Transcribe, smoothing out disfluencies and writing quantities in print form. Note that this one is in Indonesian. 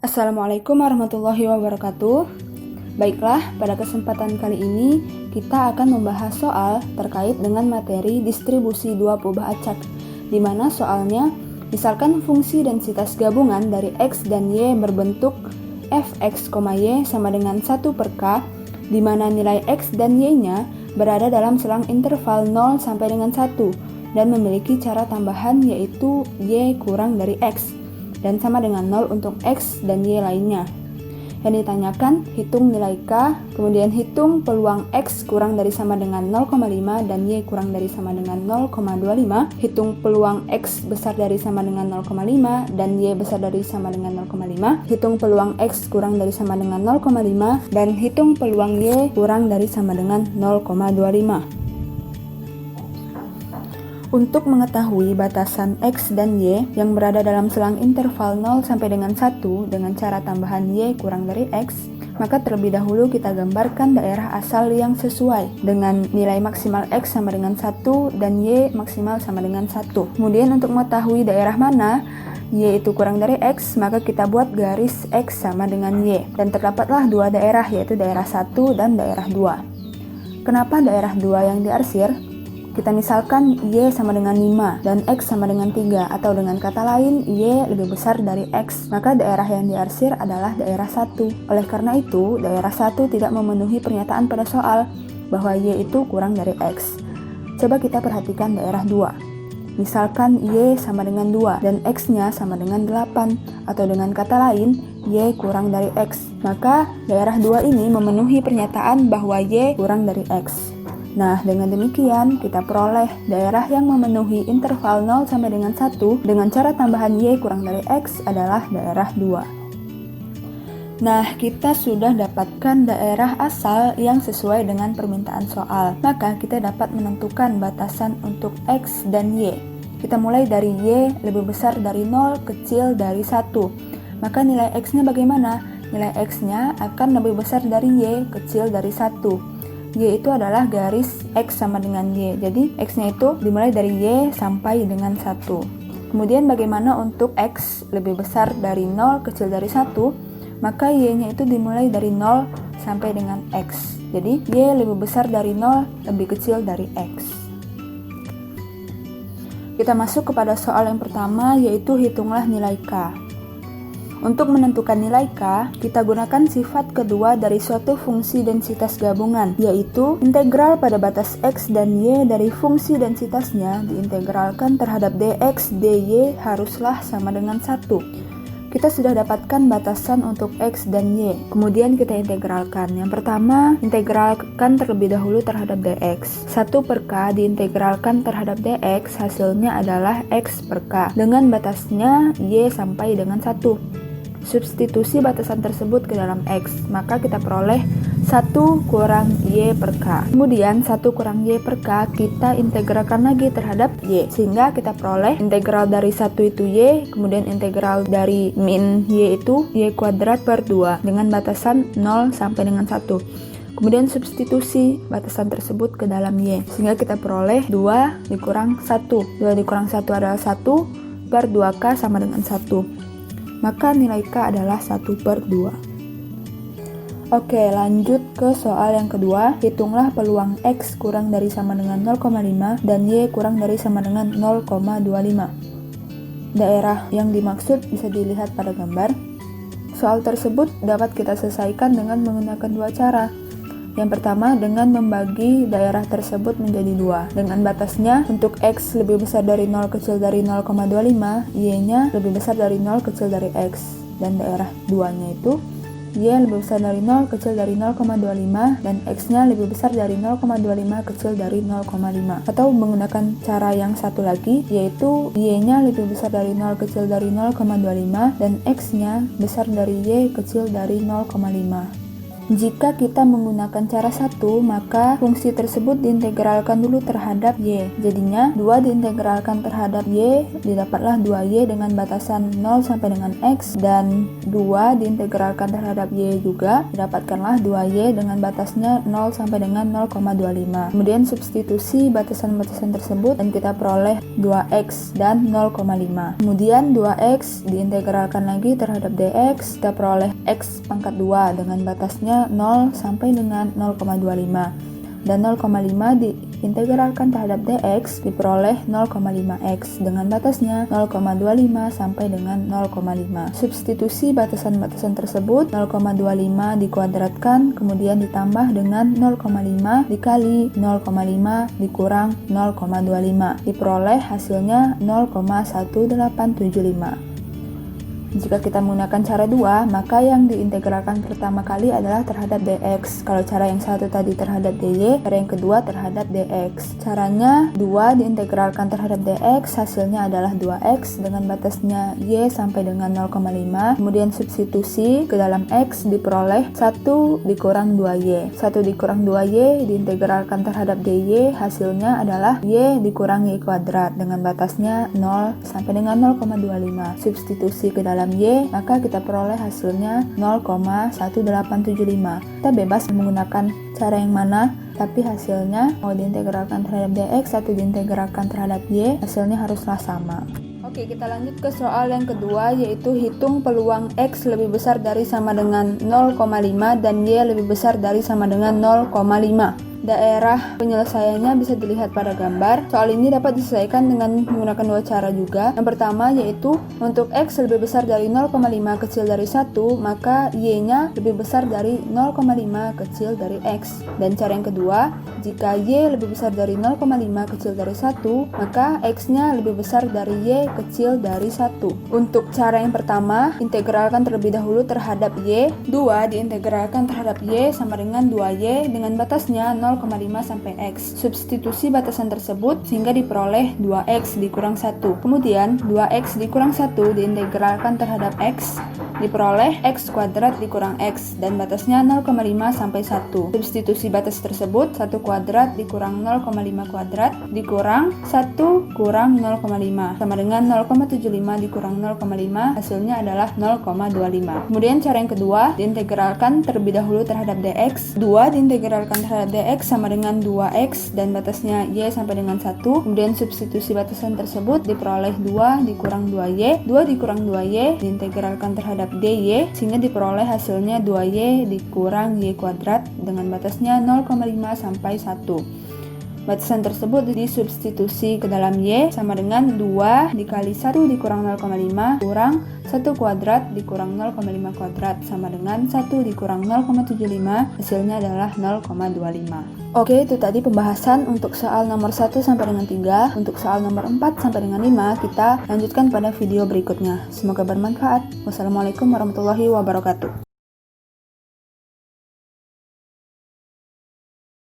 Assalamualaikum warahmatullahi wabarakatuh. Baiklah, pada kesempatan kali ini kita akan membahas soal terkait dengan materi distribusi dua perubahan acak, di mana soalnya misalkan fungsi densitas gabungan dari X dan Y berbentuk fx, y sama dengan 1 per K, di mana nilai X dan Y-nya berada dalam selang interval 0 sampai dengan 1 dan memiliki cara tambahan yaitu Y kurang dari X dan sama dengan 0 untuk X dan Y lainnya. Yang ditanyakan, hitung nilai K, kemudian hitung peluang X kurang dari sama dengan 0,5 dan Y kurang dari sama dengan 0,25, hitung peluang X besar dari sama dengan 0,5 dan Y besar dari sama dengan 0,5, hitung peluang X kurang dari sama dengan 0,5 dan hitung peluang Y kurang dari sama dengan 0,25. Untuk mengetahui batasan X dan Y yang berada dalam selang interval 0 sampai dengan 1 dengan cara tambahan Y kurang dari X, maka terlebih dahulu kita gambarkan daerah asal yang sesuai dengan nilai maksimal X sama dengan 1 dan Y maksimal sama dengan 1. Kemudian untuk mengetahui daerah mana Y itu kurang dari X, maka kita buat garis X sama dengan Y. Dan terdapatlah dua daerah, yaitu daerah 1 dan daerah 2. Kenapa daerah 2 yang diarsir? Kita misalkan Y sama dengan 5 dan X sama dengan 3, atau dengan kata lain Y lebih besar dari X, maka daerah yang diarsir adalah daerah 1. Oleh karena itu, daerah 1 tidak memenuhi pernyataan pada soal bahwa Y itu kurang dari X. Coba kita perhatikan daerah 2. Misalkan Y sama dengan 2 dan X-nya sama dengan 8, atau dengan kata lain Y kurang dari X, maka daerah 2 ini memenuhi pernyataan bahwa Y kurang dari X. Nah, dengan demikian kita peroleh daerah yang memenuhi interval 0 sampai dengan 1 dengan cara tambahan Y kurang dari X adalah daerah 2. Nah, kita sudah dapatkan daerah asal yang sesuai dengan permintaan soal. Maka kita dapat menentukan batasan untuk X dan Y. Kita mulai dari Y lebih besar dari 0, kecil dari 1. Maka nilai X-nya bagaimana? Nilai X-nya akan lebih besar dari Y, kecil dari 1. Y itu adalah garis X sama dengan Y. Jadi X-nya itu dimulai dari Y sampai dengan 1. Kemudian bagaimana untuk X lebih besar dari 0, kecil dari 1? Maka Y-nya itu dimulai dari 0 sampai dengan X. Jadi Y lebih besar dari 0, lebih kecil dari X. Kita masuk kepada soal yang pertama, yaitu hitunglah nilai K. Untuk menentukan nilai K, kita gunakan sifat kedua dari suatu fungsi densitas gabungan, yaitu integral pada batas X dan Y dari fungsi densitasnya diintegralkan terhadap dx dy haruslah sama dengan 1. Kita sudah dapatkan batasan untuk X dan Y, kemudian kita integralkan. Yang pertama, integralkan terlebih dahulu terhadap dx. 1 per K diintegralkan terhadap dx, hasilnya adalah X per K, dengan batasnya Y sampai dengan 1. Substitusi batasan tersebut ke dalam X, maka kita peroleh 1 kurang Y per K. Kemudian 1 kurang Y per K kita integralkan lagi terhadap Y, sehingga kita peroleh integral dari 1 itu Y, kemudian integral dari min Y itu Y kuadrat per 2 dengan batasan 0 sampai dengan 1. Kemudian substitusi batasan tersebut ke dalam Y, sehingga kita peroleh 2 dikurang 1. 2 dikurang 1 adalah 1 per 2K sama dengan 1. Maka nilai K adalah 1 per 2. Oke, lanjut ke soal yang kedua. Hitunglah peluang X kurang dari sama dengan 0,5 dan Y kurang dari sama dengan 0,25. Daerah yang dimaksud bisa dilihat pada gambar. Soal tersebut dapat kita selesaikan dengan menggunakan dua cara. Yang pertama, dengan membagi daerah tersebut menjadi dua, dengan batasnya untuk X lebih besar dari 0, kecil dari 0,25, Y-nya lebih besar dari 0, kecil dari X. Dan daerah 2-nya itu Y lebih besar dari 0, kecil dari 0,25, dan X-nya lebih besar dari 0,25, kecil dari 0,5. Atau menggunakan cara yang satu lagi, yaitu Y-nya lebih besar dari 0, kecil dari 0,25, dan X-nya besar dari Y, kecil dari 0,5. Jika kita menggunakan cara 1, maka fungsi tersebut diintegralkan dulu terhadap Y. Jadinya 2 diintegralkan terhadap Y, didapatlah 2Y dengan batasan 0 sampai dengan X, dan 2 diintegralkan terhadap Y juga, didapatkanlah 2Y dengan batasnya 0 sampai dengan 0,25. Kemudian substitusi batasan-batasan tersebut dan kita peroleh 2X dan 0,5. Kemudian 2X diintegralkan lagi terhadap DX, kita peroleh X pangkat 2 dengan batasnya 0 sampai dengan 0,25, dan 0,5 diintegralkan terhadap dx diperoleh 0,5x dengan batasnya 0,25 sampai dengan 0,5. Substitusi batasan-batasan tersebut, 0,25 dikuadratkan kemudian ditambah dengan 0,5 dikali 0,5 dikurang 0,25, diperoleh hasilnya 0,1875. Jika kita menggunakan cara 2, maka yang diintegralkan pertama kali adalah terhadap dx. Kalau cara yang satu tadi terhadap dy, cara yang kedua terhadap dx. Caranya 2 diintegralkan terhadap dx, hasilnya adalah 2x dengan batasnya y sampai dengan 0,5. Kemudian substitusi ke dalam x diperoleh 1 dikurang 2y. 1 dikurang 2y diintegralkan terhadap dy, hasilnya adalah y dikurang y kuadrat dengan batasnya 0 sampai dengan 0,25. Substitusi ke dalam Y, maka kita peroleh hasilnya 0,1875. Kita bebas menggunakan cara yang mana, tapi hasilnya mau diintegralkan terhadap dx atau diintegralkan terhadap y, hasilnya haruslah sama. Oke, kita lanjut ke soal yang kedua, yaitu hitung peluang X lebih besar dari sama dengan 0,5 dan Y lebih besar dari sama dengan 0,5. Daerah penyelesaiannya bisa dilihat pada gambar. Soal ini dapat diselesaikan dengan menggunakan dua cara juga. Yang pertama yaitu untuk X lebih besar dari 0,5 kecil dari 1, maka Y-nya lebih besar dari 0,5 kecil dari X. Dan cara yang kedua, jika Y lebih besar dari 0,5 kecil dari 1, maka X-nya lebih besar dari Y kecil dari 1. Untuk cara yang pertama, integralkan terlebih dahulu terhadap Y. 2 diintegralkan terhadap Y sama dengan 2Y dengan batasnya 0,5 sampai X. Substitusi batasan tersebut sehingga diperoleh 2X dikurang 1. Kemudian 2X dikurang 1 diintegralkan terhadap X, diperoleh X kuadrat dikurang X dan batasnya 0,5 sampai 1. Substitusi batas tersebut 1 kuadrat dikurang 0,5 kuadrat dikurang 1 kurang 0,5 sama dengan 0,75 dikurang 0,5, hasilnya adalah 0,25. Kemudian cara yang kedua, diintegralkan terlebih dahulu terhadap dx. 2 diintegralkan terhadap dx sama dengan 2x dan batasnya y sampai dengan 1. Kemudian substitusi batasan tersebut diperoleh 2 dikurang 2y. 2 dikurang 2y diintegralkan terhadap dy sehingga diperoleh hasilnya 2y dikurang y kuadrat dengan batasnya 0,5 sampai 1. Batasan tersebut disubstitusi ke dalam y sama dengan 2 dikali 1 dikurang 0,5 kurang 1 kuadrat dikurang 0,5 kuadrat sama dengan 1 dikurang 0,75, hasilnya adalah 0,25. Oke, itu tadi pembahasan untuk soal nomor 1 sampai dengan 3. Untuk soal nomor 4 sampai dengan 5 kita lanjutkan pada video berikutnya. Semoga bermanfaat. Wassalamualaikum warahmatullahi wabarakatuh.